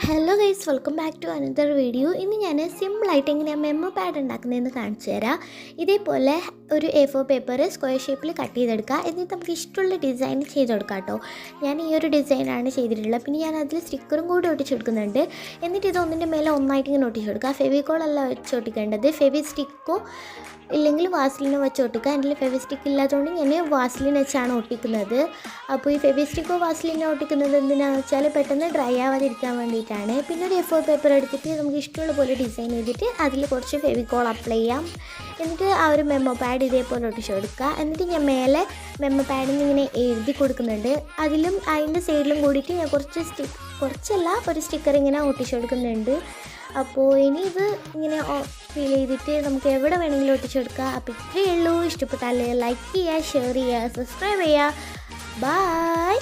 Hello guys, welcome back to another video. ഇന്ന് ഞാൻ സിമ്പിളായിട്ട് എങ്ങനെയാണ് മെമ്മോ പാഡ് ഉണ്ടാക്കുന്നതെന്ന് കാണിച്ചു തരാം. ഇതേപോലെ ഒരു A4 പേപ്പർ സ്ക്വയർ ഷേപ്പിൽ കട്ട് ചെയ്തെടുക്കുക. എന്നിട്ട് നമുക്ക് ഇഷ്ടമുള്ള ഡിസൈൻ ചെയ്തെടുക്കാം കേട്ടോ. ഞാൻ ഈ ഒരു ഡിസൈനാണ് ചെയ്തിട്ടുള്ളത്. പിന്നെ ഞാൻ അതിൽ സ്റ്റിക്കറും കൂടി ഒട്ടിച്ച് കൊടുക്കുന്നുണ്ട്. എന്നിട്ട് ഇത് ഒന്നിൻ്റെ മേലെ ഒന്നായിട്ട് ഇങ്ങനെ ഒട്ടിച്ച് കൊടുക്കുക. ഫെവിക്കോളല്ല വെച്ച് ഒട്ടിക്കേണ്ടത്, ഫെവി സ്റ്റിക്കോ ഇല്ലെങ്കിൽ വാസ്ലിനോ വെച്ച് ഒട്ടിക്കുക. എൻ്റെ ഫെവി സ്റ്റിക്ക് ഇല്ലാത്തതുകൊണ്ട് ഞാൻ വാസ്ലിൻ വെച്ചാണ് ഒട്ടിക്കുന്നത്. അപ്പോൾ ഈ ഫെവി സ്റ്റിക്കോ വാസ്ലിനോ ഒട്ടിക്കുന്നത് എന്തിനാണെന്ന് വെച്ചാൽ പെട്ടെന്ന് ഡ്രൈ ആവാതിരിക്കാൻ വേണ്ടിയിട്ടാണ്. പിന്നെ ഒരു A4 പേപ്പർ എടുത്തിട്ട് നമുക്ക് ഇഷ്ടമുള്ള പോലെ ഡിസൈൻ ചെയ്തിട്ട് അതിൽ കുറച്ച് ഫെവിക്കോൾ അപ്ലൈ ചെയ്യാം. എന്നിട്ട് ആ ഒരു മെമ്മോ പാഡ് ഇതേപോലെ ഒട്ടിച്ച് കൊടുക്കുക. എന്നിട്ട് ഞാൻ മേലെ മെമ്മോ പാഡിൽ ഇങ്ങനെ എഴുതി കൊടുക്കുന്നുണ്ട്. അതിലും അതിൻ്റെ സൈഡിലും കൂടിയിട്ട് ഞാൻ കുറച്ചല്ല ഒരു സ്റ്റിക്കർ ഇങ്ങനെ ഒട്ടിച്ച് കൊടുക്കുന്നുണ്ട്. അപ്പോൾ ഇനി ഇത് ഇങ്ങനെ ഫീൽ ചെയ്തിട്ട് നമുക്ക് എവിടെ വേണമെങ്കിലും ഒട്ടിച്ചെടുക്കാം. അപ്പോൾ ഇത്രയേ ഉള്ളൂ. ഇഷ്ടപ്പെട്ടാൽ ലൈക്ക് ചെയ്യുക, ഷെയർ ചെയ്യുക, സബ്സ്ക്രൈബ് ചെയ്യുക. ബൈ.